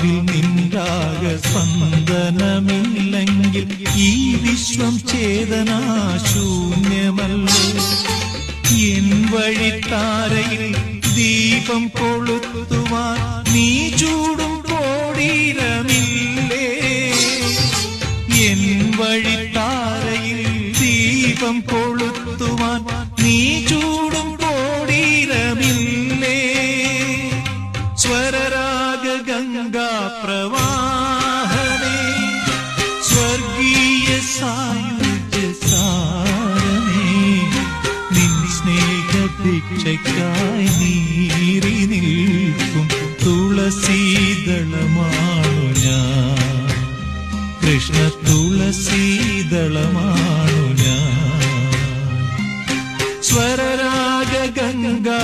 നാവിൽ നിൻരാഗ സ്പന്ദനമില്ലെങ്കിൽ ഈ വിശ്വം ചേതനാശൂന്യമല്ലോ. എൻ വഴിത്താരയിൽ ദീപം കൊളുത്തുവാൻ നീ ചൂടും കോടീരമില്ലേ? എൻ വഴിത്താരയിൽ ദീപം കൊളുത്തുവാൻ നീ ചൂടും കോടീരമില്ലേ? സ്വരരാഗ ഗംഗാ പ്രവാഹമേ, സ്വർഗീയ സായുജ്യ സാരമേ, നിൻ സ്നേഹഭിക്ഷയ്ക്കായി നീറി നിൽക്കും തുളസീദളമാണു ഞാൻ. കൃഷ്ണ തുളസീദളമാണു ഞാൻ. സ്വരരാഗ ഗംഗാ